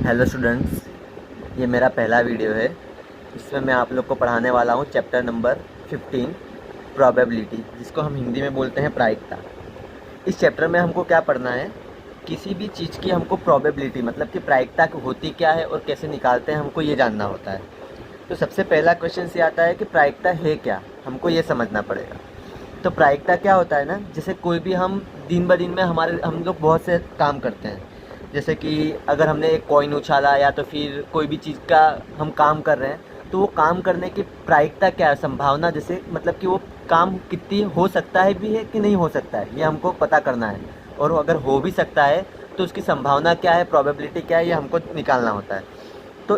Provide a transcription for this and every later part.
Hello students, ये मेरा पहला वीडियो है। इसमें मैं आप लोग को पढ़ाने वाला हूँ चैप्टर नंबर 15 प्रोबेबिलिटी, जिसको हम हिंदी में बोलते हैं प्रायिकता। इस चैप्टर में हमको क्या पढ़ना है, किसी भी चीज़ की हमको प्रोबेबिलिटी मतलब कि प्रायिकता होती क्या है और कैसे निकालते हैं, हमको ये जानना होता है। तो सबसे पहला क्वेश्चन ये आता है कि प्रायिकता है क्या, हमको ये समझना पड़ेगा। तो प्रायिकता क्या होता है ना, जैसे कोई भी हम दिन ब दिन में हम लोग बहुत से काम करते हैं। जैसे कि अगर हमने एक कॉइन उछाला या तो फिर कोई भी चीज़ का हम काम कर रहे हैं, तो वो काम करने की प्रायिकता क्या है, संभावना, जैसे मतलब कि वो काम कितनी हो सकता है भी है कि नहीं हो सकता है, ये हमको पता करना है। और अगर हो भी सकता है तो उसकी संभावना क्या है, प्रोबेबिलिटी क्या है, ये हमको निकालना होता है। तो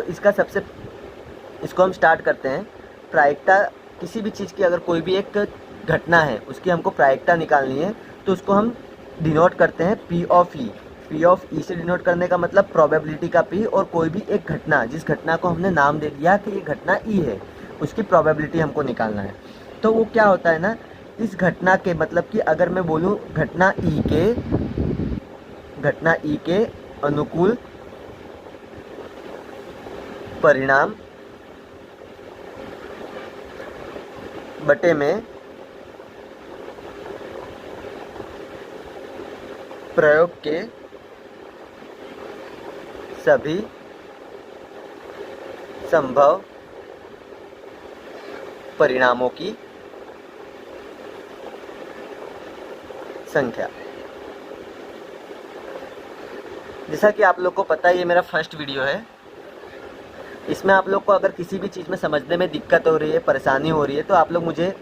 इसको हम स्टार्ट करते हैं। प्रायिकता किसी भी चीज़ की, अगर कोई भी एक घटना है उसकी हमको प्रायिकता निकालनी है, तो उसको हम डिनोट करते हैं P of E. P of E से डिनोट करने का मतलब प्रोबेबिलिटी का पी, और कोई भी एक घटना, जिस घटना को हमने नाम दे दिया कि ये घटना ई है, उसकी प्रोबेबिलिटी हमको निकालना है। तो वो क्या होता है ना, इस घटना के मतलब कि अगर मैं बोलूँ घटना ई के अनुकूल परिणाम बटे में प्रयोग के सभी संभव परिणामों की संख्या। जैसा कि आप लोग को पता है, ये मेरा फर्स्ट वीडियो है। इसमें आप लोग को अगर किसी भी चीज़ में समझने में दिक्कत हो रही है, परेशानी हो रही है, तो आप लोग मुझे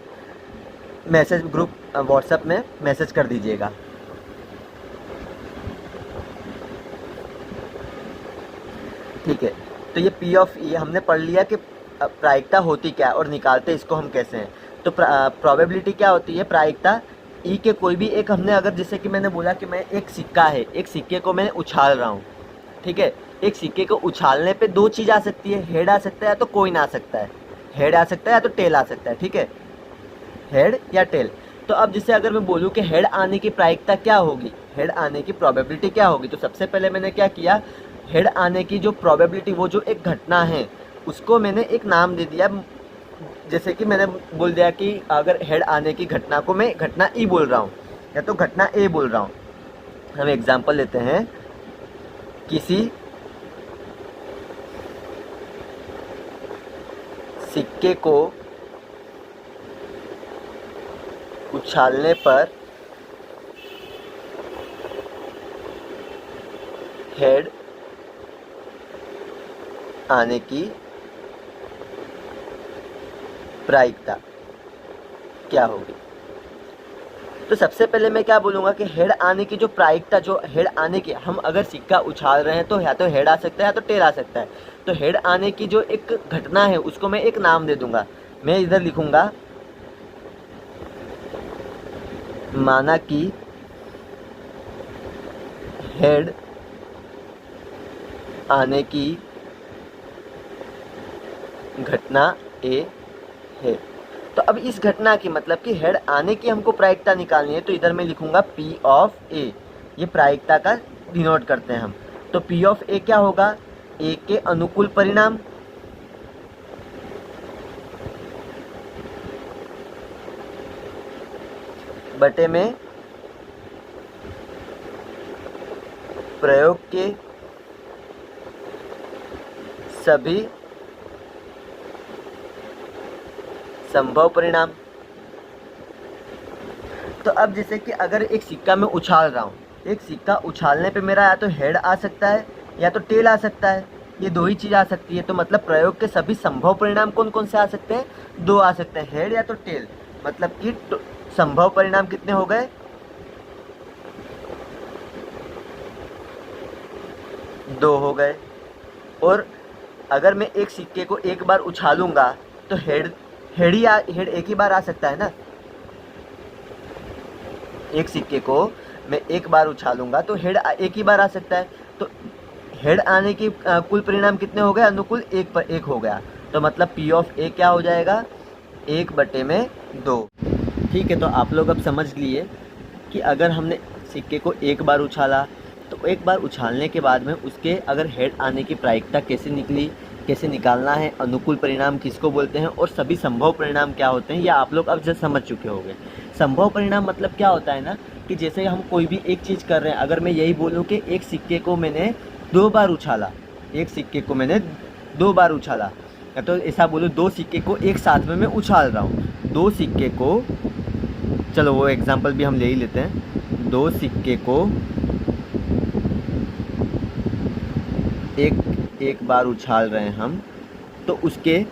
मैसेज ग्रुप व्हाट्सएप में मैसेज कर दीजिएगा। ठीक है, तो ये पी ऑफ ई हमने पढ़ लिया कि प्रायिकता होती क्या है और निकालते इसको हम कैसे हैं। तो प्रोबेबिलिटी क्या होती है, प्रायिकता ई के कोई भी एक, हमने अगर जैसे कि मैंने बोला कि मैं एक सिक्का है, एक सिक्के को मैं उछाल रहा हूँ। ठीक है, एक सिक्के को उछालने पे दो चीज़ आ सकती है, हेड आ सकता है या तो कॉइन आ सकता है। हेड आ सकता है या तो टेल आ सकता है। ठीक है, हेड या टेल। तो अब जैसे अगर मैं बोलूँ कि हेड आने की प्रायिकता क्या होगी, हेड आने की प्रोबेबिलिटी क्या होगी, तो सबसे पहले मैंने क्या किया, हेड आने की जो प्रोबेबिलिटी, वो जो एक घटना है उसको मैंने एक नाम दे दिया। जैसे कि मैंने बोल दिया कि अगर हेड आने की घटना को मैं घटना ई बोल रहा हूँ या तो घटना ए बोल रहा हूँ। हम एग्जाम्पल लेते हैं, किसी सिक्के को उछालने पर हेड आने की प्रायिकता क्या होगी। तो सबसे पहले मैं क्या बोलूँगा कि हेड आने की जो प्रायिकता, जो हेड आने की, हम अगर सिक्का उछाल रहे हैं तो या तो हेड आ सकता है या तो टेल आ सकता है। तो हेड आने की जो एक घटना है उसको मैं एक नाम दे दूंगा। मैं इधर लिखूंगा, माना कि हेड आने की घटना ए है। तो अब इस घटना की मतलब कि हेड आने की हमको प्रायिकता निकालनी है, तो इधर मैं लिखूंगा पी ऑफ ए। ये प्रायिकता का डिनोट करते हैं हम। तो पी ऑफ ए क्या होगा, ए के अनुकूल परिणाम बटे में प्रयोग के सभी संभव परिणाम। तो अब जैसे कि अगर एक सिक्का मैं उछाल रहा हूँ, एक सिक्का उछालने पे मेरा या तो हेड आ सकता है या तो टेल आ सकता है, ये दो ही चीज़ आ सकती है। तो मतलब प्रयोग के सभी संभव परिणाम कौन कौन से आ सकते हैं, दो आ सकते हैं, हेड या तो टेल। मतलब कि संभव परिणाम कितने हो गए, दो हो गए। और अगर मैं एक सिक्के को एक बार उछालूंगा तो हेड एक ही बार आ सकता है ना। एक सिक्के को मैं एक बार उछालूंगा तो हेड एक ही बार आ सकता है। तो हेड आने की कुल परिणाम कितने हो गए, अनुकूल एक पर एक हो गया। तो मतलब पी ऑफ ए क्या हो जाएगा, 1/2। ठीक है, तो आप लोग अब समझ लिए कि अगर हमने सिक्के को एक बार उछाला तो एक बार उछालने के बाद में उसके अगर हेड आने की प्रायिकता कैसे निकली, कैसे निकालना है, अनुकूल परिणाम किसको बोलते हैं और सभी संभव परिणाम क्या होते हैं, ये आप लोग अब जस्ट समझ चुके होंगे। संभव परिणाम मतलब क्या होता है ना, कि जैसे हम कोई भी एक चीज़ कर रहे हैं, अगर मैं यही बोलूँ कि एक सिक्के को मैंने 2 बार उछाला, एक सिक्के को मैंने 2 बार उछाला, या तो ऐसा बोलूँ 2 सिक्के को एक साथ में मैं उछाल रहा हूँ। 2 सिक्के को, चलो वो एग्जांपल भी हम ले ही लेते हैं। 2 सिक्के को एक बार उछाल रहे हैं हम, तो उसके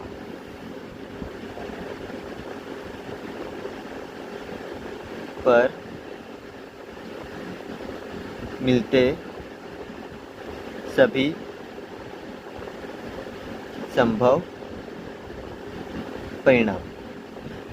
पर मिलते सभी संभव परिणाम।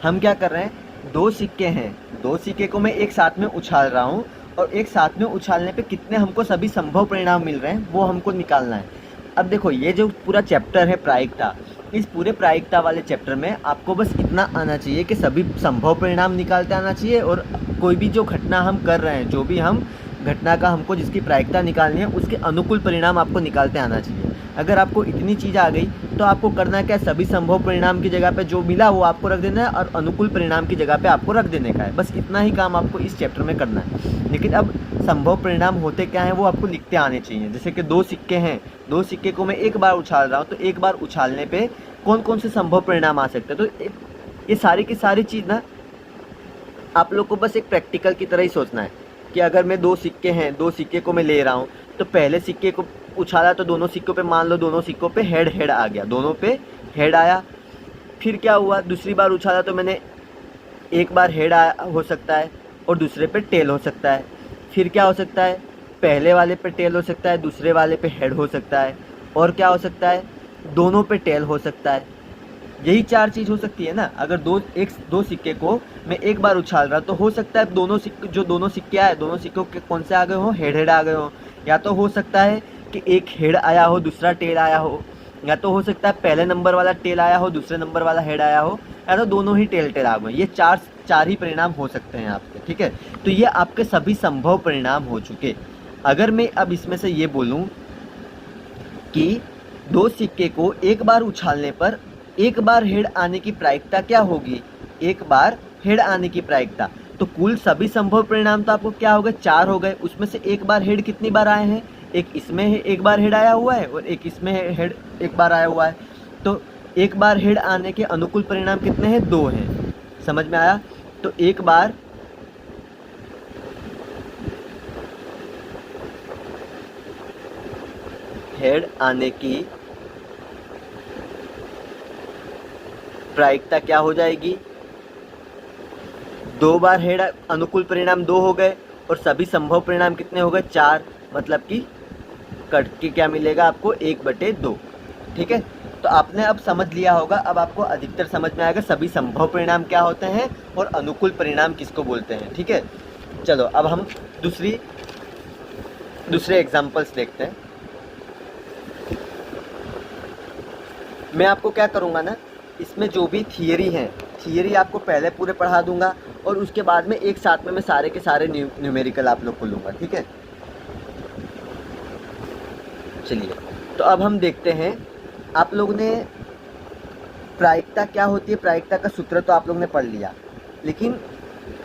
हम क्या कर रहे हैं, 2 सिक्के हैं, 2 सिक्के को मैं एक साथ में उछाल रहा हूँ और एक साथ में उछालने पे कितने हमको सभी संभव परिणाम मिल रहे हैं वो हमको निकालना है। अब देखो ये जो पूरा चैप्टर है प्रायिकता, इस पूरे प्रायिकता वाले चैप्टर में आपको बस इतना आना चाहिए कि सभी संभव परिणाम निकालते आना चाहिए और कोई भी जो घटना हम कर रहे हैं, जो भी हम घटना का हमको जिसकी प्रायिकता निकालनी है उसके अनुकूल परिणाम आपको निकालते आना चाहिए। अगर आपको इतनी चीज़ आ गई तो आपको करना क्या है, सभी संभव परिणाम की जगह पे जो मिला वो आपको रख देना है और अनुकूल परिणाम की जगह पे आपको रख देने का है। बस इतना ही काम आपको इस चैप्टर में करना है। लेकिन अब संभव परिणाम होते क्या हैं वो आपको लिखते आने चाहिए। जैसे कि 2 सिक्के हैं, 2 सिक्के को मैं एक बार उछाल रहा हूँ, तो एक बार उछालने पे कौन कौन से संभव परिणाम आ सकते हैं। तो ये सारी की सारी चीज़ ना आप लोग को बस एक प्रैक्टिकल की तरह ही सोचना है कि अगर मैं 2 सिक्के हैं, 2 सिक्के को मैं ले रहा हूँ, तो पहले सिक्के को उछाला तो दोनों सिक्कों पे मान लो दोनों सिक्कों पे हेड आ गया, दोनों पे हेड आया। फिर क्या हुआ, दूसरी बार उछाला तो मैंने एक बार हेड हो सकता है और दूसरे पे टेल हो सकता है। फिर क्या हो सकता है, पहले वाले पे टेल हो सकता है, दूसरे वाले पे हेड हो सकता है, और क्या हो सकता है, दोनों पे टेल हो सकता है। यही 4 चीज़ हो सकती है ना। अगर 2 सिक्के को मैं एक बार उछाल रहा तो हो सकता है दोनों सिक्के आए, दोनों सिक्कों के कौन से आ गए हो, हेड आ गए हो। या तो हो सकता है कि एक हेड आया हो दूसरा टेल आया हो, या तो हो सकता है पहले नंबर वाला टेल आया हो दूसरे नंबर वाला हेड आया हो, या तो दोनों ही टेल आ गए। ये चार ही परिणाम हो सकते हैं आपके, ठीक है। तो ये आपके सभी संभव परिणाम हो चुके। अगर मैं अब इसमें से ये बोलूँ कि 2 सिक्के को एक बार उछालने पर एक बार हेड आने की प्रायिकता क्या होगी, एक बार हेड आने की प्रायिकता, तो कुल सभी संभव परिणाम तो आपको क्या हो गए, 4 हो गए। उसमें से एक बार हेड कितनी बार आए हैं, एक इसमें एक बार हेड आया हुआ है और एक इसमें हेड एक बार आया हुआ है। तो एक बार हेड आने के अनुकूल परिणाम कितने हैं, 2 हैं। समझ में आया। तो एक बार हेड आने की प्रायिकता क्या हो जाएगी, 2 बार हेड अनुकूल परिणाम 2 हो गए और सभी संभव परिणाम कितने हो गए, 4। मतलब कि कट के क्या मिलेगा आपको, 1/2। ठीक है। तो आपने अब समझ लिया होगा, अब आपको अधिकतर समझ में आएगा सभी संभव परिणाम क्या होते हैं और अनुकूल परिणाम किसको बोलते हैं। ठीक है। चलो अब हम दूसरे एग्जाम्पल्स देखते हैं। मैं आपको क्या करूँगा ना, इसमें जो भी थियरी आपको पहले पूरे पढ़ा दूंगा और उसके बाद में एक साथ में मैं सारे के सारे न्यूमेरिकल आप लोग को लूँगा। ठीक है। चलिए तो अब हम देखते हैं, आप लोग ने प्रायिकता क्या होती है, प्रायिकता का सूत्र तो आप लोग ने पढ़ लिया, लेकिन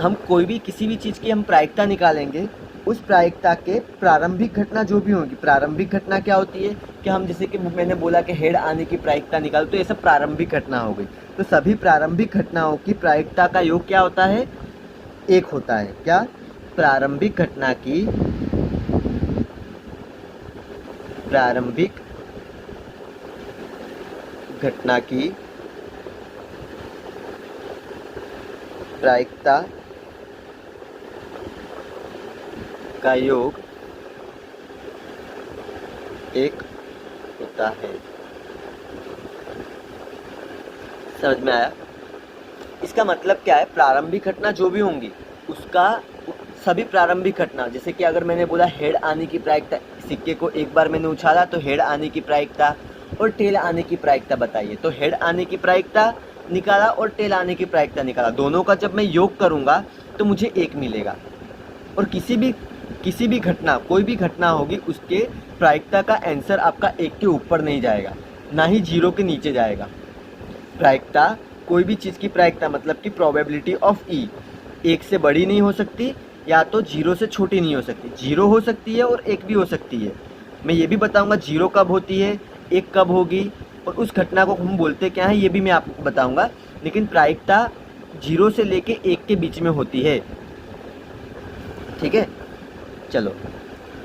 हम कोई भी किसी भी चीज़ की हम प्रायिकता निकालेंगे, उस प्रायिकता के प्रारंभिक घटना जो भी होगी, प्रारंभिक घटना क्या होती है कि हम जैसे कि मैंने बोला कि हेड आने की प्रायिकता निकालो, तो ये सब प्रारंभिक घटना हो गई। तो सभी प्रारंभिक घटनाओं की प्रायिकता का योग क्या होता है, 1 होता है। क्या, प्रारंभिक घटना की प्रायिकता का योग 1 होता है। समझ में आया। इसका मतलब क्या है, प्रारंभिक घटना जो भी होंगी उसका सभी प्रारंभिक घटना, जैसे कि अगर मैंने बोला हेड आने की प्रायिकता, सिक्के को एक बार मैंने उछाला तो हेड आने की प्रायिकता और टेल आने की प्रायिकता बताइए, तो हेड आने की प्रायिकता निकाला और टेल आने की प्रायिकता निकाला, दोनों का जब मैं योग करूंगा तो मुझे 1 मिलेगा। और किसी भी किसी भी घटना, कोई भी घटना होगी, उसके प्रायिकता का आंसर आपका 1 के ऊपर नहीं जाएगा, ना ही 0 के नीचे जाएगा। प्रायिकता, कोई भी चीज़ की प्रायिकता मतलब कि प्रोबेबिलिटी ऑफ ई 1 से बड़ी नहीं हो सकती, या तो 0 से छोटी नहीं हो सकती। 0 हो सकती है और 1 भी हो सकती है। मैं ये भी बताऊंगा 0 कब होती है, 1 कब होगी, और उस घटना को हम बोलते क्या हैं ये भी मैं आपको बताऊंगा। लेकिन प्रायिकता 0 से लेके 1 के बीच में होती है। ठीक है, चलो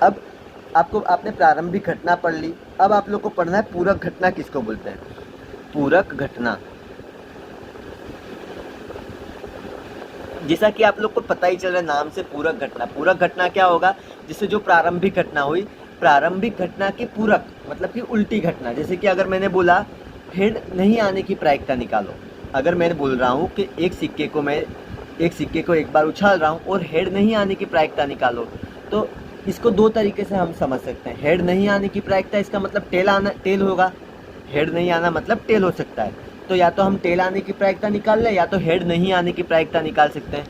अब आपने प्रारंभिक घटना पढ़ ली। अब आप लोग को पढ़ना है पूरक घटना किसको बोलते हैं। पूरक घटना, जैसा कि आप लोग को पता ही चल रहा है नाम से, पूरक घटना। पूरक घटना क्या होगा, जिससे जो प्रारंभिक घटना हुई, प्रारंभिक घटना के पूरक मतलब कि उल्टी घटना। जैसे कि अगर मैंने बोला हेड नहीं आने की प्रायिकता निकालो, अगर मैं बोल रहा हूँ कि एक सिक्के को एक बार उछाल रहा हूँ और हेड नहीं आने की प्रायिकता निकालो, तो इसको दो तरीके से हम समझ सकते हैं। हेड नहीं आने की प्रायिकता, इसका मतलब टेल होगा। हेड नहीं आना मतलब टेल हो सकता है, तो या तो हम टेल आने की प्रायिकता निकाल लें या तो हेड नहीं आने की प्रायिकता निकाल सकते हैं।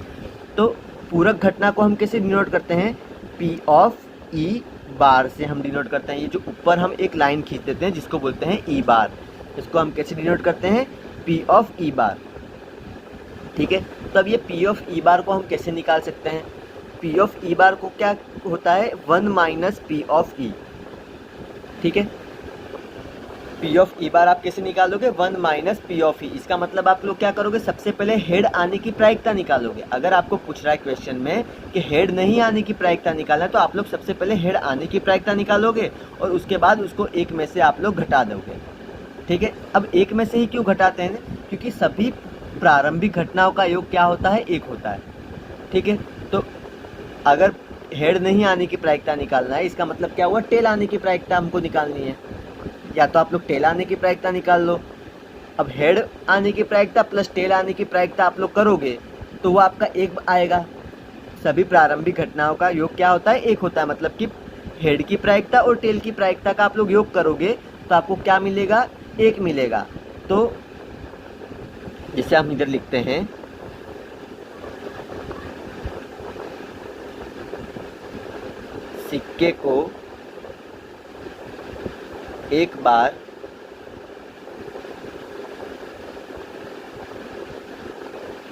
तो पूरक घटना को हम कैसे डिनोट करते हैं, पी ऑफ ई बार से हम डिनोट करते हैं। ये जो ऊपर हम एक लाइन खींच देते हैं जिसको बोलते हैं ई बार, इसको हम कैसे डिनोट करते हैं, पी ऑफ ई बार। ठीक है, तो अब ये पी ऑफ ई बार को हम कैसे निकाल सकते हैं। पी ऑफ ई बार को क्या होता है, 1 माइनस पी ऑफ ई। ठीक है, पी ऑफ ई बार आप कैसे निकालोगे, 1 माइनस पी ऑफ ई। इसका मतलब आप लोग क्या करोगे, सबसे पहले हेड आने की प्रायिकता निकालोगे। अगर आपको पूछ रहा है क्वेश्चन में कि हेड नहीं आने की प्रायिकता निकालना है, तो आप लोग सबसे पहले हेड आने की प्रायिकता निकालोगे और उसके बाद उसको 1 में से आप लोग घटा दोगे। ठीक है, अब 1 में से ही क्यों घटाते हैं, क्योंकि सभी प्रारंभिक घटनाओं का योग क्या होता है, 1 होता है। ठीक है, तो अगर हेड नहीं आने की प्रायिकता निकालना है, इसका मतलब क्या हुआ, टेल आने की प्रायिकता हमको निकालनी है। या तो आप लोग टेल आने की प्रायिकता निकाल लो। अब हेड आने की प्रायिकता प्लस टेल आने की प्रायिकता आप लोग करोगे तो वो आपका 1 आएगा। सभी प्रारंभिक घटनाओं का योग क्या होता है, 1 होता है। मतलब कि हेड की प्रायिकता और टेल की प्रायिकता का आप लोग योग करोगे तो आपको क्या मिलेगा, 1 मिलेगा। तो जिसे हम इधर लिखते हैं, सिक्के को एक बार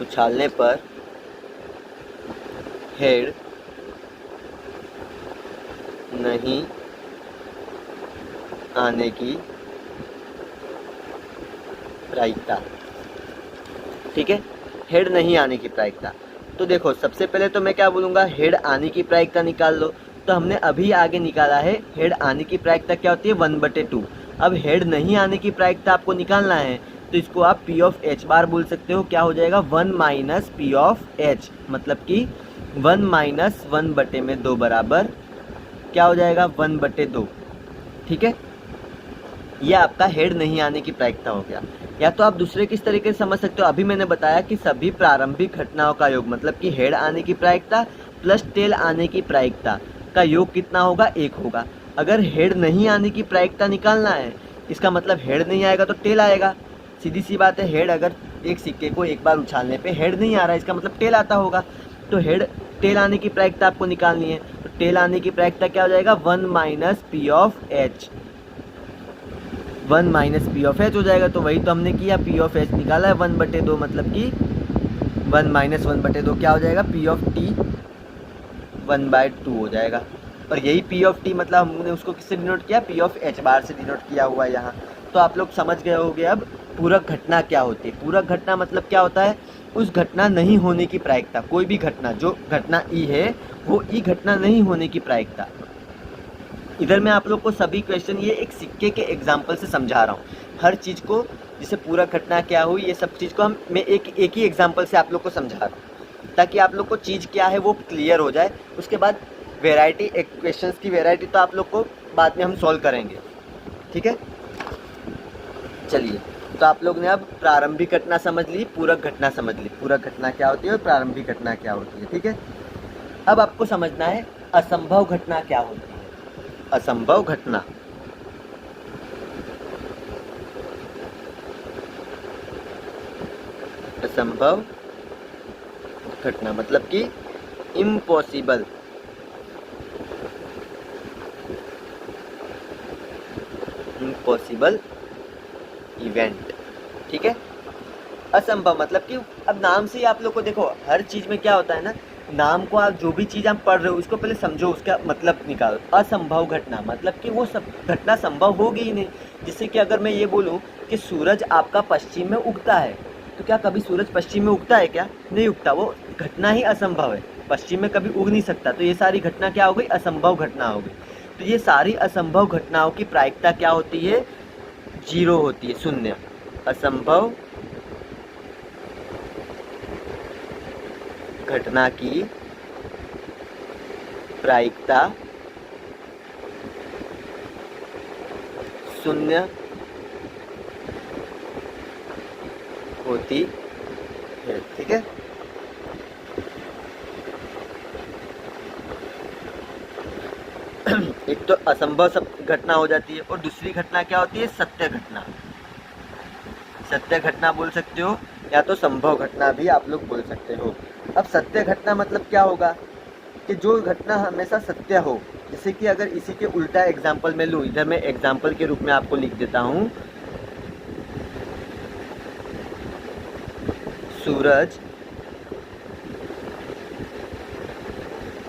उछालने पर हेड नहीं आने की प्रायिकता। ठीक है, हेड नहीं आने की प्रायिकता। तो देखो सबसे पहले तो मैं क्या बोलूँगा, हेड आने की प्रायिकता निकाल लो। तो हमने अभी आगे निकाला है, हेड आने की प्रायिकता क्या होती है, 1/2। अब हेड नहीं आने की प्रायिकता आपको निकालना है, तो इसको आप पी ऑफ एच बार बोल सकते हो। क्या हो जाएगा, 1 माइनस पी ऑफ एच, मतलब कि 1 माइनस 1/2 बराबर क्या हो जाएगा, 1/2। ठीक है, ये आपका हेड नहीं आने की प्रायिकता हो गया। या तो आप दूसरे किस तरीके से समझ सकते हो, अभी मैंने बताया कि सभी प्रारंभिक घटनाओं का योग मतलब कि हेड आने की प्रायिकता प्लस टेल आने की प्रायिकता का योग कितना होगा, 1 होगा। अगर हेड नहीं आने की प्रायिकता निकालना है, इसका मतलब हेड नहीं आएगा तो टेल आएगा। सीधी सी बात है, हेड अगर एक सिक्के को एक बार उछालने पे हेड नहीं आ रहा है, इसका मतलब टेल आता होगा। तो हेड टेल आने की प्रायिकता आपको निकालनी है, तो टेल आने की प्रायिकता क्या हो जाएगा, 1 minus P of H. 1 minus P of H हो जाएगा। तो वही तो हमने किया, पी ऑफ एच निकाला है 1/2, मतलब कि 1 माइनस 1/2 क्या हो जाएगा, पी ऑफ टी 1/2 हो जाएगा। और यही पी ऑफ टी मतलब हमने उसको किससे डिनोट किया, पी ऑफ एच बार से डिनोट किया हुआ है यहाँ। तो आप लोग समझ गए होंगे अब पूरक घटना क्या होती है। पूरक घटना मतलब क्या होता है, उस घटना नहीं होने की प्रायिकता। कोई भी घटना, जो घटना ई है वो ई घटना नहीं होने की प्रायिकता। इधर मैं आप लोग को सभी क्वेश्चन ये एक सिक्के के एग्जाम्पल से समझा रहा हूँ। हर चीज़ को, जैसे पूरक घटना क्या हुई, ये सब चीज़ को मैं एक ही एग्जाम्पल से आप लोग को समझा रहा हूँ, ताकि आप लोग को चीज़ क्या है वो क्लियर हो जाए। उसके बाद वेराइटी, क्वेश्चंस की वेराइटी तो आप लोग को बाद में हम सॉल्व करेंगे। ठीक है, चलिए, तो आप लोग ने अब प्रारंभिक घटना समझ ली, पूरक घटना समझ ली। पूरक घटना क्या होती है और प्रारंभिक घटना क्या होती है। ठीक है, अब आपको समझना है असंभव घटना क्या होती है। असंभव घटना, असंभव घटना मतलब कि इम्पॉसिबल पॉसिबल इवेंट, ठीक है। असंभव मतलब कि अब नाम से ही आप लोग को देखो, हर चीज़ में क्या होता है ना, नाम को आप जो भी चीज़ आप पढ़ रहे हो उसको पहले समझो, उसका मतलब निकालो। असंभव घटना मतलब कि वो सब घटना संभव होगी ही नहीं। जैसे कि अगर मैं ये बोलूँ कि सूरज आपका पश्चिम में उगता है, तो क्या कभी सूरज पश्चिम में उगता है? क्या नहीं उगता, वो घटना ही असंभव है, पश्चिम में कभी उग नहीं सकता। तो ये सारी घटना क्या हो गई? असंभव घटना हो गई। तो ये सारी असंभव घटनाओं की प्रायिकता क्या होती है? 0 होती है, शून्य। असंभव घटना की प्रायिकता 0 होती है, ठीक है। एक तो असंभव सब घटना हो जाती है, और दूसरी घटना क्या होती है? सत्य घटना। सत्य घटना बोल सकते हो, या तो संभव घटना भी आप लोग बोल सकते हो। अब सत्य घटना मतलब क्या होगा? कि जो घटना हमेशा सत्य हो। जैसे कि अगर इसी के उल्टा एग्जाम्पल मैं लूँ, इधर मैं एग्जाम्पल के रूप में आपको लिख देता हूँ, सूरज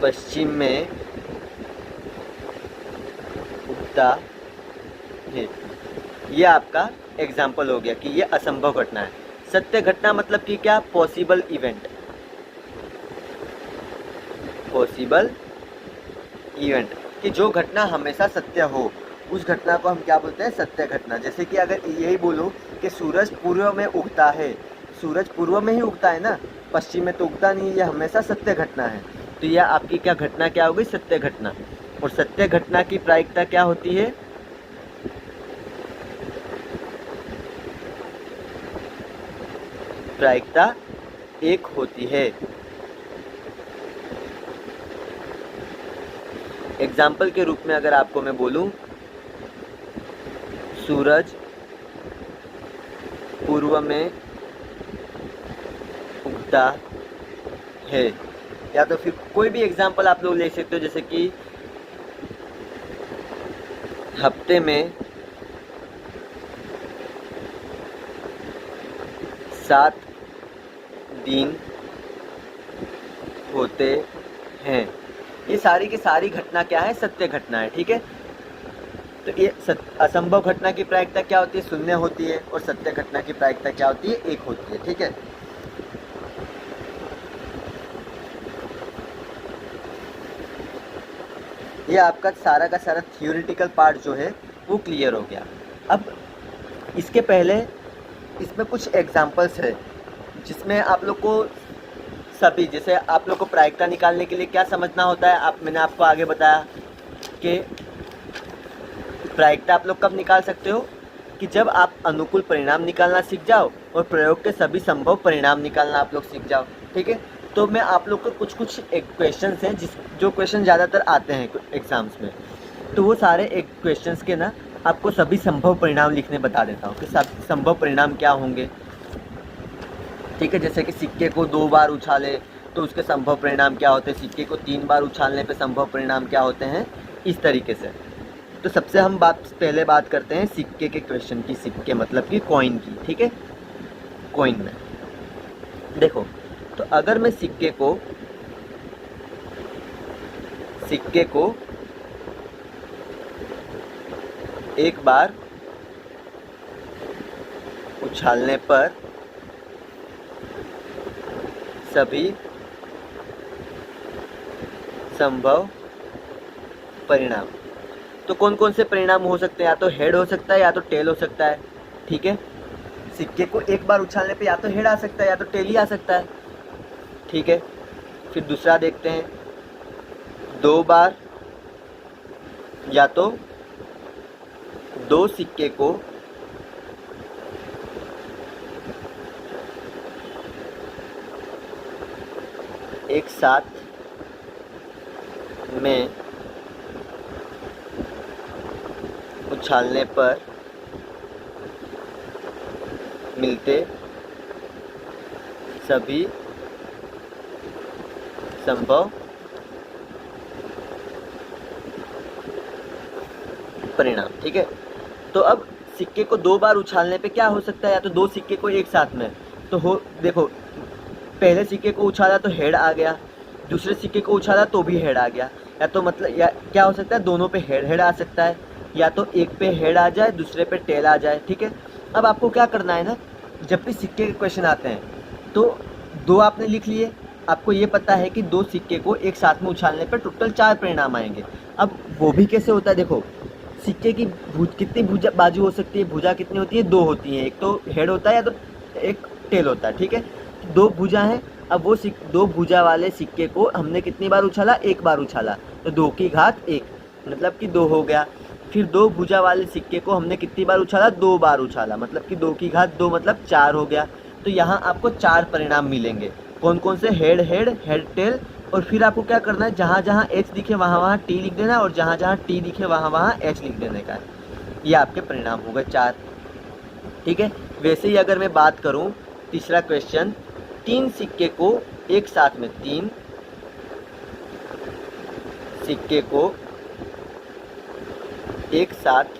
पश्चिम में उगता है। ये आपका एग्जाम्पल हो गया कि ये असंभव घटना है। सत्य घटना मतलब कि क्या? Possible event. पॉसिबल इवेंट कि जो घटना हमेशा सत्य हो, उस घटना को हम क्या बोलते हैं? सत्य घटना। जैसे कि अगर यही बोलो कि सूरज पूर्व में उगता है, सूरज पूर्व में ही उगता है ना, पश्चिम में तो उगता नहीं है, यह हमेशा सत्य घटना है। तो यह आपकी क्या घटना क्या हो गई? सत्य घटना। और सत्य घटना की प्रायिकता क्या होती है? प्रायिकता 1 होती है। एग्जाम्पल के रूप में अगर आपको मैं बोलूं, सूरज पूर्व में उगता है, या तो फिर कोई भी एग्जाम्पल आप लोग ले सकते हो, जैसे कि हफ्ते में 7 दिन होते हैं। ये सारी की सारी घटना क्या है? सत्य घटना है, ठीक है। तो ये असंभव घटना की प्रायिकता क्या होती है? 0 होती है। और सत्य घटना की प्रायिकता क्या होती है? 1 होती है, ठीक है। ये आपका सारा का सारा थियोरिटिकल पार्ट जो है वो क्लियर हो गया। अब इसके पहले इसमें कुछ एग्जांपल्स है जिसमें आप लोग को सभी, जैसे आप लोग को प्रायिकता निकालने के लिए क्या समझना होता है, मैंने आपको आगे बताया कि प्रायिकता आप लोग कब निकाल सकते हो? कि जब आप अनुकूल परिणाम निकालना सीख जाओ और प्रयोग के सभी संभव परिणाम निकालना आप लोग सीख जाओ, ठीक है। तो मैं आप लोग को कुछ क्वेश्चन हैं जो क्वेश्चन ज़्यादातर आते हैं एग्ज़ाम्स में, तो वो सारे क्वेश्चंस के ना आपको सभी संभव परिणाम लिखने बता देता हूँ कि सब संभव परिणाम क्या होंगे, ठीक है। जैसे कि सिक्के को 2 बार उछाले तो उसके संभव परिणाम क्या होते हैं, सिक्के को 3 बार उछालने पे संभव परिणाम क्या होते हैं, इस तरीके से। तो सबसे हम पहले बात करते हैं सिक्के के क्वेश्चन की। सिक्के मतलब कि कॉइन की, ठीक है। कॉइन में देखो, तो अगर मैं सिक्के को एक बार उछालने पर सभी संभव परिणाम, तो कौन कौन से परिणाम हो सकते हैं? या तो हेड हो सकता है, या तो टेल हो सकता है, ठीक है। सिक्के को एक बार उछालने पे या तो हेड आ सकता है, या तो टेल ही आ सकता है, ठीक है। फिर दूसरा देखते हैं, 2 बार, या तो 2 सिक्के को एक साथ में उछालने पर मिलते सभी संभव परिणाम, ठीक है। तो अब सिक्के को 2 बार उछालने पे क्या हो सकता है, या तो 2 सिक्के को एक साथ में तो हो, देखो पहले सिक्के को उछाला तो हेड आ गया, दूसरे सिक्के को उछाला तो भी हेड आ गया, या तो मतलब या क्या हो सकता है, दोनों पे हेड हेड आ सकता है, या तो एक पे हेड आ जाए दूसरे पे टेल आ जाए। ठीक है, अब आपको क्या करना है ना, जब भी सिक्के के क्वेश्चन आते हैं तो 2 आपने लिख लिए, आपको ये पता है कि 2 सिक्के को एक साथ में उछालने पर टोटल 4 परिणाम आएंगे। अब वो भी कैसे होता है, देखो सिक्के की कितनी भुजा बाजू हो सकती है, भुजा कितनी होती है, 2 होती हैं, एक तो हेड होता है या तो एक टेल होता है। ठीक है, 2 भुजा हैं। अब वो 2 भुजा वाले सिक्के को हमने कितनी बार उछाला, 1 बार उछाला, तो 2 की घात 1 मतलब कि 2 हो गया। फिर 2 भुजा वाले सिक्के को हमने कितनी बार उछाला, 2 बार उछाला, मतलब कि 2 की घात 2 मतलब 4 हो गया। तो यहाँ आपको 4 परिणाम मिलेंगे। कौन कौन से, हेड हेड हेड टेल, और फिर आपको क्या करना है, जहाँ जहाँ एच दिखे वहाँ वहाँ टी लिख देना, और जहाँ जहाँ टी दिखे वहाँ वहाँ एच लिख देने का है। ये आपके परिणाम हो गए 4। ठीक है, वैसे ही अगर मैं बात करूँ तीसरा क्वेश्चन, 3 सिक्के को एक साथ में, 3 सिक्के को एक साथ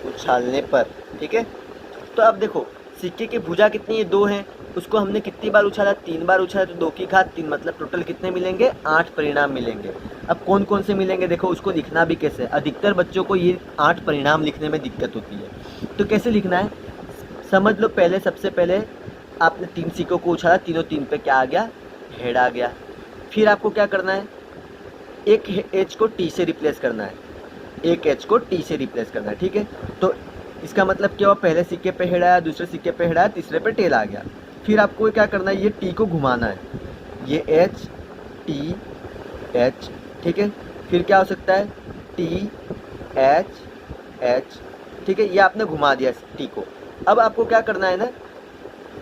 उछालने पर, ठीक है, तो अब देखो सिक्के की भुजा कितनी है, 2 हैं, उसको हमने कितनी बार उछाला, 3 बार उछाला, तो 2 की घात 3 मतलब टोटल कितने मिलेंगे, 8 परिणाम मिलेंगे। अब कौन कौन से मिलेंगे, देखो उसको लिखना भी कैसे, अधिकतर बच्चों को ये 8 परिणाम लिखने में दिक्कत होती है। तो कैसे लिखना है, समझ लो, पहले सबसे पहले आपने 3 सिक्कों को उछाला, तीनों 3 पे क्या आ गया, हेड आ गया। फिर आपको क्या करना है, एक एच को टी से रिप्लेस करना है, एक एच को टी से रिप्लेस करना है। ठीक है, तो इसका मतलब क्या हुआ, पहले सिक्के पे हेड आया, दूसरे सिक्के पे हेड आया, तीसरे पे टेल आ गया। फिर आपको क्या करना है, ये टी को घुमाना है, ये एच टी एच। ठीक है, फिर क्या हो सकता है, टी एच एच। ठीक है, ये आपने घुमा दिया टी को। अब आपको क्या करना है ना,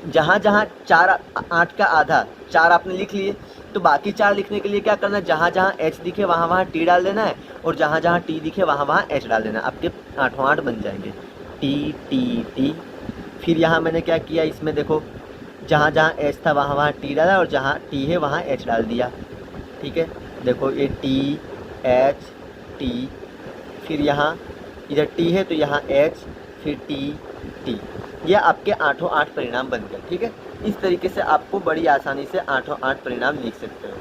जहाँ जहाँ 4 8 का आधा 4 आपने लिख लिए, तो बाकी 4 लिखने के लिए क्या करना है, जहाँ जहाँ एच दिखे वहाँ वहाँ टी डाल देना है, और जहाँ जहाँ टी दिखे वहाँ वहाँ एच डाल देना है, आपके 8 बन जाएंगे, टी टी टी। फिर यहाँ मैंने क्या किया, इसमें देखो जहाँ जहाँ एच था वहाँ वहाँ टी डाला, और जहाँ टी है वहाँ एच डाल दिया। ठीक है, देखो ये टी एच टी, फिर यहाँ इधर टी है तो यहाँ एच, फिर टी टी, ये आपके 8 परिणाम बन गए। ठीक है, इस तरीके से आपको बड़ी आसानी से 8 परिणाम लिख सकते हो।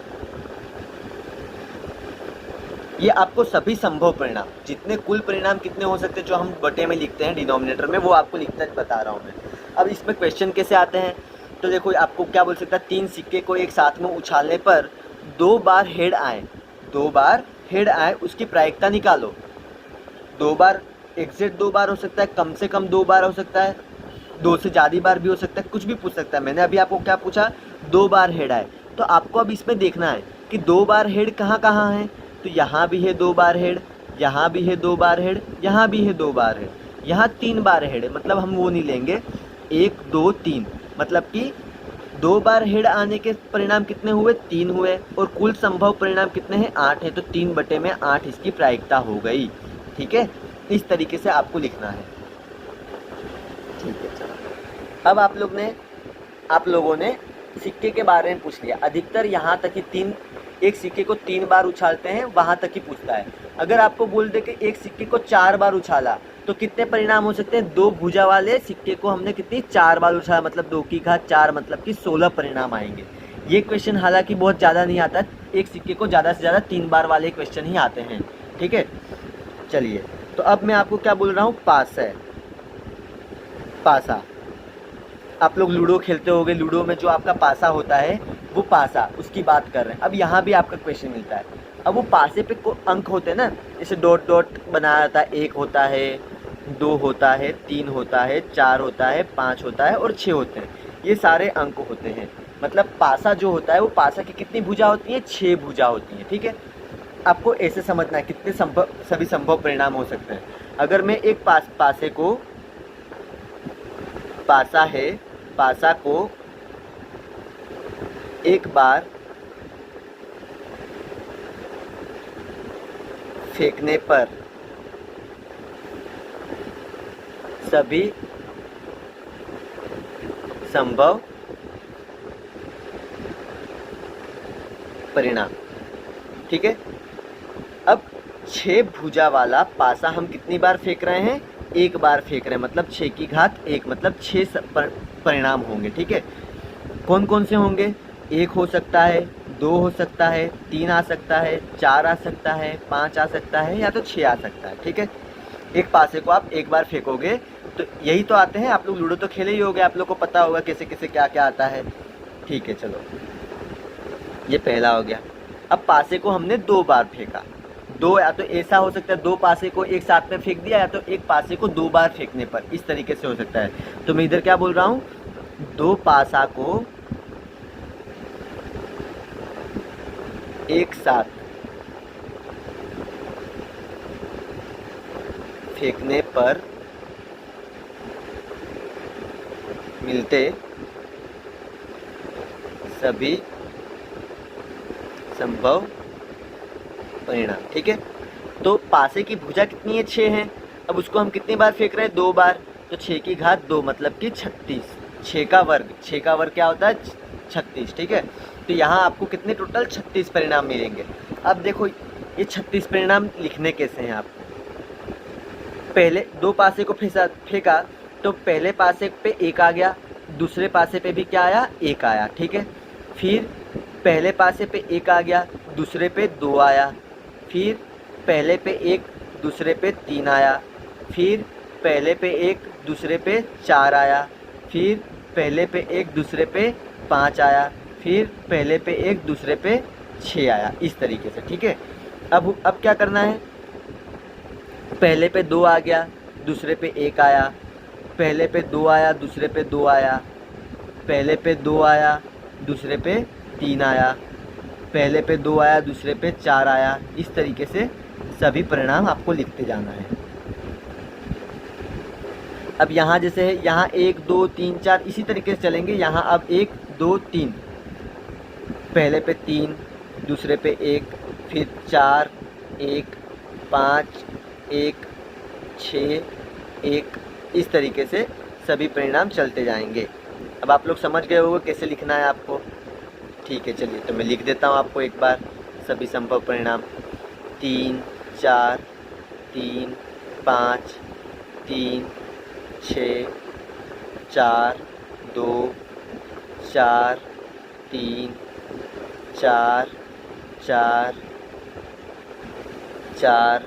ये आपको सभी संभव परिणाम, जितने कुल परिणाम कितने हो सकते हैं जो हम बटे में लिखते हैं डिनोमिनेटर में, वो आपको लिखना बता रहा हूँ मैं। अब इसमें क्वेश्चन कैसे आते हैं, तो देखो आपको क्या बोल सकता है, 3 सिक्के को एक साथ में उछालने पर 2 बार हेड आए, 2 बार हेड आए, उसकी प्रायिकता निकालो। 2 बार एग्जैक्ट 2 बार हो सकता है, कम से कम 2 बार हो सकता है, 2 से ज़्यादा बार भी हो सकता है, कुछ भी पूछ सकता है। मैंने अभी आपको क्या पूछा, 2 बार हेड आए, तो आपको अब इसमें देखना है कि 2 बार हेड कहाँ कहाँ है, तो यहाँ भी है 2 बार हेड, यहाँ भी है 2 बार हेड, यहाँ भी है 2 बार हेड, यहाँ 3 बार हेड है, मतलब हम वो नहीं लेंगे, 1 2 3, मतलब कि 2 बार हेड आने के परिणाम कितने हुए, 3 हुए, और कुल संभव परिणाम कितने हैं, 8 है, तो 3 बटे में 8 इसकी प्रायिकता हो गई। ठीक है, इस तरीके से आपको लिखना है। ठीक है, चलो अब आप लोगों ने सिक्के के बारे में पूछ लिया। अधिकतर यहाँ तक ही एक सिक्के को 3 बार उछालते हैं, वहाँ तक ही पूछता है। अगर आपको बोल दे कि एक सिक्के को 4 बार उछाला तो कितने परिणाम हो सकते हैं, 2 भुजा वाले सिक्के को हमने कितनी 4 बार उछाला, मतलब 2 की घात 4 मतलब कि 16 परिणाम आएंगे। ये क्वेश्चन हालांकि बहुत ज़्यादा नहीं आता, एक सिक्के को ज़्यादा से ज़्यादा 3 बार वाले क्वेश्चन ही आते हैं। ठीक है, चलिए, तो अब मैं आपको क्या बोल रहा हूँ, पासा। आप लोग लूडो खेलते होंगे, लूडो में जो आपका पासा होता है वो पासा, उसकी बात कर रहे हैं। अब यहाँ भी आपका क्वेश्चन मिलता है, अब वो पासे पे अंक होते हैं ना, जैसे डॉट डॉट बनाया जाता है, 1 होता है, 2 होता है, 3 होता है, 4 होता है, 5 होता है और 6 होते हैं, ये सारे अंक होते हैं। मतलब पासा जो होता है वो पासा की कितनी भुजा होती है, 6 भुजा होती है। ठीक है, आपको ऐसे समझना है कितने सभी संभव परिणाम हो सकते हैं। अगर मैं एक पासे को, पासा है, पासा को एक बार फेंकने पर सभी संभव परिणाम। ठीक है, अब 6 भुजा वाला पासा हम कितनी बार फेंक रहे हैं? एक बार फेंक रहे हैं, मतलब 6 की घात 1, मतलब 6 परिणाम होंगे। ठीक है, कौन कौन से होंगे? 1 हो सकता है, 2 हो सकता है, 3 आ सकता है, 4 आ सकता है, 5 आ सकता है, या तो 6 आ सकता है। ठीक है, एक पासे को आप एक बार फेंकोगे तो यही तो आते हैं। आप लोग लूडो तो खेले ही होगे, आप लोग को पता होगा कैसे कैसे क्या क्या आता है। ठीक है, चलो ये पहला हो गया। अब पासे को हमने 2 बार फेंका। 2, या तो ऐसा हो सकता है 2 पासे को एक साथ में फेंक दिया, या तो एक पासे को 2 बार फेंकने पर, इस तरीके से हो सकता है। तो मैं इधर क्या बोल रहा हूँ, 2 पासा को एक साथ फेंकने पर मिलते सभी संभव परिणाम। ठीक है, तो पासे की भुजा कितनी है? 6 है। अब उसको हम कितनी बार फेंक रहे हैं? 2 बार। तो 6 की घात 2 मतलब कि 36। 6 का वर्ग, 6 का वर्ग क्या होता है? 36। ठीक है, तो यहाँ आपको कितने टोटल 36 परिणाम मिलेंगे। अब देखो ये 36 परिणाम लिखने कैसे हैं आपको। पहले 2 पासे को फेंका तो पहले पासे पे 1 आ गया, दूसरे पासे पे भी क्या आया? 1 आया। ठीक है, फिर पहले पासे पे 1 आ गया, दूसरे पे 2 आया, फिर पहले पे 1, दूसरे पे 3 आया, फिर पहले पे 1, दूसरे पे 4 आया, फिर पहले पे 1, दूसरे पे 5 आया, फिर पहले पे 1, दूसरे पे 6 आया, इस तरीके से। ठीक है, अब क्या करना है? पहले पे 2 आ गया, दूसरे पे 1 आया, पहले पे 2 आया, दूसरे पे 2 आया, पहले पे 2 आया, दूसरे पे 3 आया, पहले पे 2 आया, दूसरे पे 4 आया। इस तरीके से सभी परिणाम आपको लिखते जाना है। अब यहाँ जैसे है, यहाँ 1 2 3 4 इसी तरीके से चलेंगे। यहाँ अब 1 2 3, पहले पे 3, दूसरे पे 1, फिर 4 1 5 1 6 1, इस तरीके से सभी परिणाम चलते जाएंगे। अब आप लोग समझ गए होंगे कैसे लिखना है आपको। ठीक है, चलिए तो मैं लिख देता हूँ आपको एक बार सभी संभव परिणाम। 3 4 3 5 3 6 4 2 4 3 4 4 4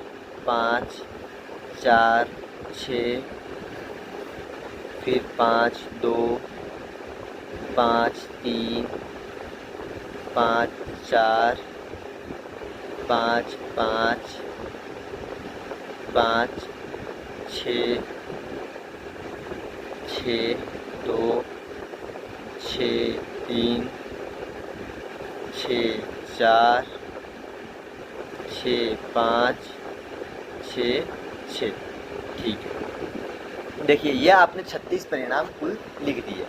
5 4 6, फिर 5 2 5 3 5 4 5 5 5 6 6 2 6 3 6 4 6 5 6 6। ठीक है, देखिए ये आपने 36 परिणाम कुल लिख दिए।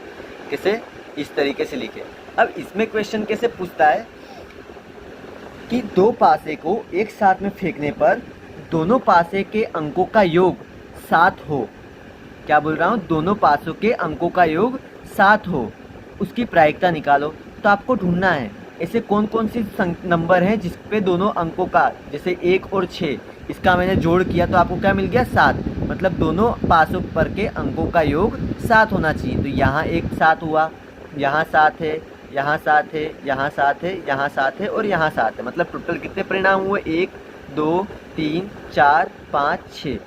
कैसे? इस तरीके से लिखे। अब इसमें क्वेश्चन कैसे पूछता है कि 2 पासे को एक साथ में फेंकने पर दोनों पासे के अंकों का योग 7 हो। क्या बोल रहा हूँ? दोनों पासों के अंकों का योग 7 हो, उसकी प्रायिकता निकालो। तो आपको ढूंढना है ऐसे कौन कौन सी नंबर हैं जिस पे दोनों अंकों का, जैसे 1 और 6, इसका मैंने जोड़ किया तो आपको क्या मिल गया? 7। मतलब दोनों पासों पर के अंकों का योग 7 होना चाहिए। तो यहाँ एक 7 हुआ, यहाँ 7 है, यहाँ 7 है, यहाँ 7 है, यहाँ 7 है और यहाँ 7 है। मतलब टोटल कितने परिणाम हुए? 1 2 3 4 5 6।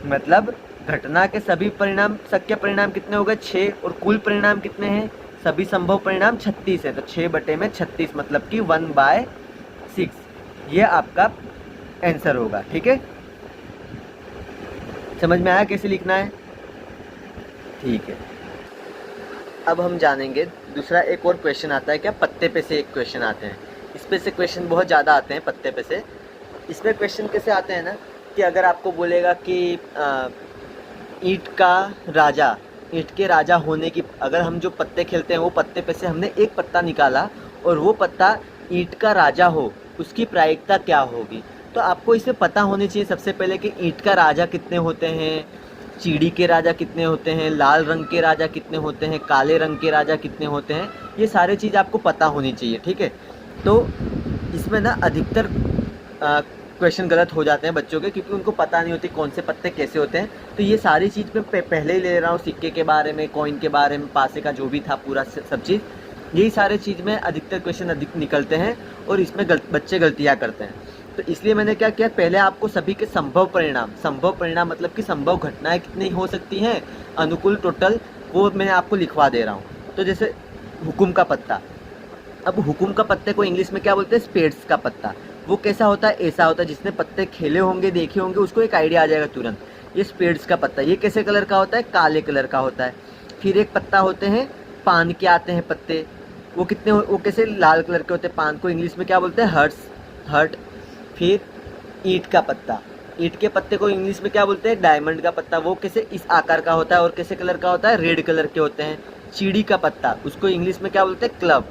मतलब घटना के सभी परिणाम, शक्य परिणाम कितने हो गए? 6। और कुल परिणाम कितने हैं? सभी संभव परिणाम 36 है। तो 6/36 मतलब कि 1/6। ये आपका आंसर होगा। ठीक है, समझ में आया कैसे लिखना है? ठीक है, अब हम जानेंगे दूसरा एक और क्वेश्चन आता है। क्या पत्ते पे से एक क्वेश्चन आते हैं। इस पे से क्वेश्चन बहुत ज़्यादा आते हैं पत्ते पे से। इसमें क्वेश्चन कैसे आते हैं ना कि अगर आपको बोलेगा कि ईंट का राजा, ईंट के राजा होने की, अगर हम जो पत्ते खेलते हैं वो पत्ते पे से हमने एक पत्ता निकाला और वो पत्ता ईंट का राजा हो, उसकी प्रायिकता क्या होगी। तो आपको इसे पता होनी चाहिए सबसे पहले कि ईंट का राजा कितने होते हैं, चीड़ी के राजा कितने होते हैं, लाल रंग के राजा कितने होते हैं, काले रंग के राजा कितने होते हैं। ये सारी चीज़ आपको पता होनी चाहिए। ठीक है, तो इसमें ना अधिकतर क्वेश्चन गलत हो जाते हैं बच्चों के, क्योंकि उनको पता नहीं होती कौन से पत्ते कैसे होते हैं। तो ये सारी चीज़ मैं पहले ही ले रहा हूँ, सिक्के के बारे में, कॉइन के बारे में, पासे का जो भी था पूरा सब चीज़, यही सारे चीज़ में अधिकतर क्वेश्चन अधिक निकलते हैं और इसमें बच्चे गलतियाँ करते हैं। तो इसलिए मैंने क्या किया, पहले आपको सभी के संभव परिणाम मतलब कि संभव घटनाएं कितनी हो सकती हैं, अनुकूल टोटल, वो मैं आपको लिखवा दे रहा हूँ। तो जैसे हुकुम का पत्ता, अब हुकुम का पत्ते को इंग्लिश में क्या बोलते हैं, स्पेड्स का पत्ता। वो कैसा होता है, ऐसा होता है, जिसने पत्ते खेले होंगे, देखे होंगे, उसको एक आइडिया आ जाएगा तुरंत। ये स्पेड्स का पत्ता, ये कैसे कलर का होता है, काले कलर का होता है। फिर एक पत्ता होते हैं पान के, आते हैं पत्ते, वो कैसे लाल कलर के होते हैं। पान को इंग्लिश में क्या बोलते हैं, हर्ट। फिर ईंट का पत्ता, ईंट के पत्ते को इंग्लिश में क्या बोलते हैं, डायमंड का पत्ता। वो कैसे इस आकार का होता है और कैसे कलर का होता है, रेड कलर के होते हैं। चीड़ी का पत्ता, उसको इंग्लिश में क्या बोलते हैं, क्लब।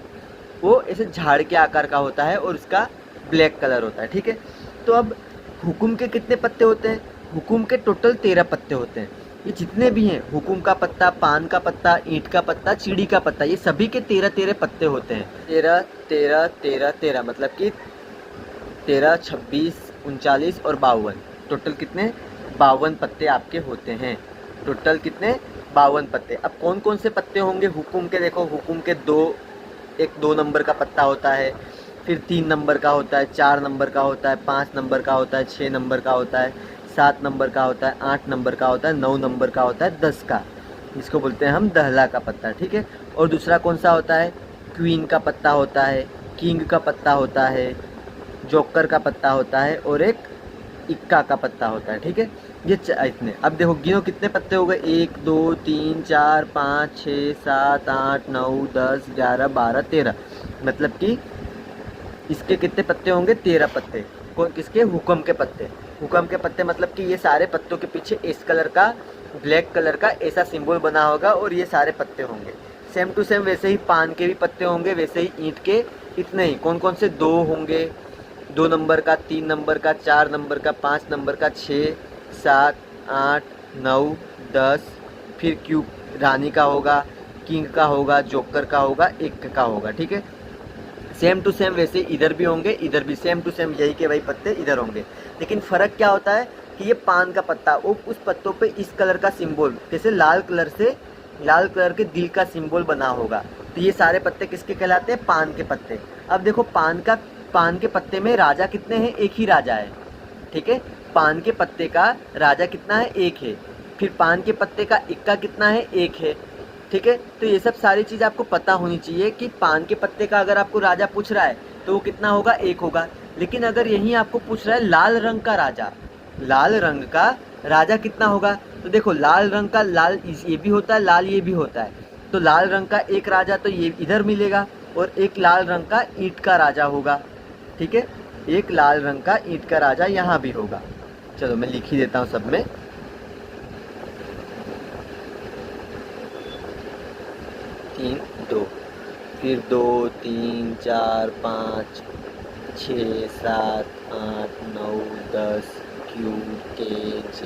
वो ऐसे झाड़ के आकार का होता है और उसका ब्लैक कलर होता है, ठीक है। तो अब हुकुम के कितने पत्ते होते हैं, हुकुम के टोटल 13 पत्ते होते हैं। ये जितने भी हैं, हुकुम का पत्ता, पान का पत्ता, ईंट का पत्ता, चीड़ी का पत्ता, ये सभी के 13 पत्ते होते हैं। 13 मतलब कि 13, 26, 39 और 52, टोटल कितने, 52 पत्ते आपके होते हैं। टोटल कितने, 52 पत्ते। अब कौन कौन से पत्ते होंगे हुकुम के, देखो हुकुम के एक 2 नंबर का पत्ता होता है, फिर 3 नंबर का होता है, 4 नंबर का होता है, 5 नंबर का होता है, 6 नंबर का होता है, 7 नंबर का होता है, 8 नंबर का होता है, 9 नंबर का होता है, 10 का, जिसको बोलते हैं हम दहला का पत्ता, ठीक है। और दूसरा कौन सा होता है, क्वीन का पत्ता होता है, किंग का पत्ता होता है, जोकर का पत्ता होता है और एक इक्का का पत्ता होता है, ठीक है। ये इतने। अब देखो गिनो कितने पत्ते हो गए, 1 2 3 4 5 6 7 8 9 10 11 12 13, मतलब कि इसके कितने पत्ते होंगे, 13 पत्ते। किसके, हुक्म के पत्ते। हुक्म के पत्ते मतलब कि ये सारे पत्तों के पीछे इस कलर का, ब्लैक कलर का ऐसा सिंबल बना होगा और ये सारे पत्ते होंगे। सेम टू सेम वैसे ही पान के भी पत्ते होंगे, वैसे ही ईंट के इतने ही। कौन कौन से, 2 होंगे, 2 नंबर का, 3 नंबर का, 4 नंबर का, 5 नंबर का, 6 7 8 9 10। फिर क्यूब रानी का होगा, किंग का होगा, जोकर का होगा, एक का होगा, ठीक है। सेम टू सेम वैसे इधर भी होंगे, इधर भी सेम टू सेम यही के वही पत्ते इधर होंगे। लेकिन फ़र्क क्या होता है कि ये पान का पत्ता, वो उस पत्तों पे इस कलर का सिंबल, जैसे लाल कलर के दिल का सिंबल बना होगा। तो ये सारे पत्ते किसके कहलाते हैं, पान के पत्ते। अब देखो पान के पत्ते में राजा कितने हैं, एक ही राजा है, ठीक है। पान के पत्ते का राजा कितना है, एक है। फिर पान के पत्ते का इक्का कितना है, एक है, ठीक है। तो ये सब सारी चीज़ आपको पता होनी चाहिए कि पान के पत्ते का अगर आपको राजा पूछ रहा है तो वो कितना होगा, एक होगा। लेकिन अगर यहीं आपको पूछ रहा है लाल रंग का राजा, लाल रंग का राजा कितना होगा, तो देखो लाल रंग का, लाल ये भी होता है, लाल ये भी होता है। तो लाल रंग का एक राजा तो ये इधर मिलेगा और एक लाल रंग का ईंट का राजा होगा, ठीक है। एक लाल रंग का ईंट का राजा यहाँ भी होगा। चलो मैं लिख ही देता हूँ सब में। 3 2, फिर 2 3 4 5 6 7 8 9 10 Q K J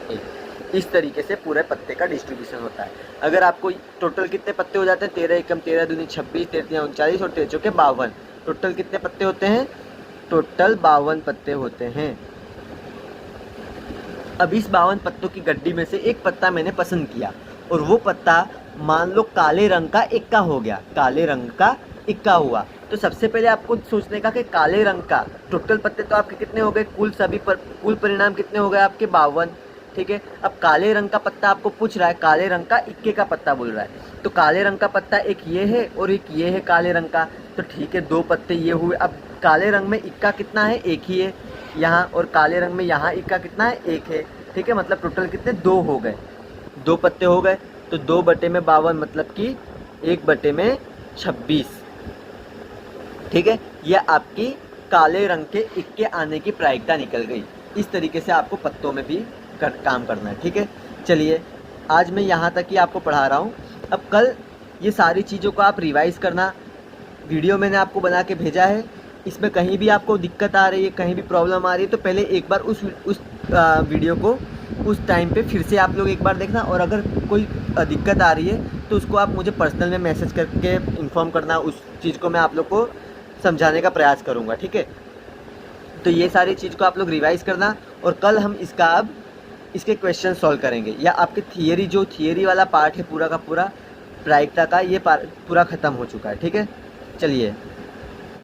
A। इस तरीके से पूरे पत्ते का डिस्ट्रीब्यूशन होता है। अगर आपको टोटल कितने पत्ते हो जाते हैं, 13 एकम 13 दूनी 26, 13 39 और 13 चौके 52। टोटल कितने पत्ते होते हैं, टोटल 52 पत्ते होते हैं। अब इस 52 पत्तों की गड्डी में से एक पत्ता मैंने पसंद किया और वो पत्ता मान लो काले रंग का इक्का हो गया, काले रंग का इक्का हुआ। तो सबसे पहले आपको सोचने का कि काले रंग का टोटल पत्ते तो आपके कितने हो गए, कुल परिणाम कितने हो गए आपके, 52, ठीक है। अब काले रंग का पत्ता आपको पूछ रहा है, काले रंग का इक्के का पत्ता बोल रहा है। तो काले रंग का पत्ता एक ये है और एक ये है काले रंग का, तो ठीक है 2 पत्ते ये हुए। अब काले रंग में इक्का कितना है, एक ही है यहाँ, और काले रंग में यहाँ इक्का कितना है, एक है, ठीक है। मतलब टोटल कितने, 2 हो गए, 2 पत्ते हो गए। तो 2/52 मतलब कि 1/26, ठीक है। यह आपकी काले रंग के इक्के आने की प्रायिकता निकल गई। इस तरीके से आपको पत्तों में भी काम करना है, ठीक है। चलिए आज मैं यहाँ तक ही आपको पढ़ा रहा हूँ। अब कल ये सारी चीज़ों को आप रिवाइज करना। वीडियो मैंने आपको बना के भेजा है, इसमें कहीं भी आपको दिक्कत आ रही है, कहीं भी प्रॉब्लम आ रही है तो पहले एक बार उस वीडियो को उस टाइम पे फिर से आप लोग एक बार देखना, और अगर कोई दिक्कत आ रही है तो उसको आप मुझे पर्सनल में मैसेज करके इन्फॉर्म करना। उस चीज़ को मैं आप लोग को समझाने का प्रयास करूँगा, ठीक है। तो ये सारी चीज़ को आप लोग रिवाइज़ करना, और कल हम इसका अब इसके क्वेश्चन सॉल्व करेंगे, या आपके थियरी वाला पार्ट है पूरा का पूरा प्रायिकता का, ये पूरा ख़त्म हो चुका है। ठीक है, चलिए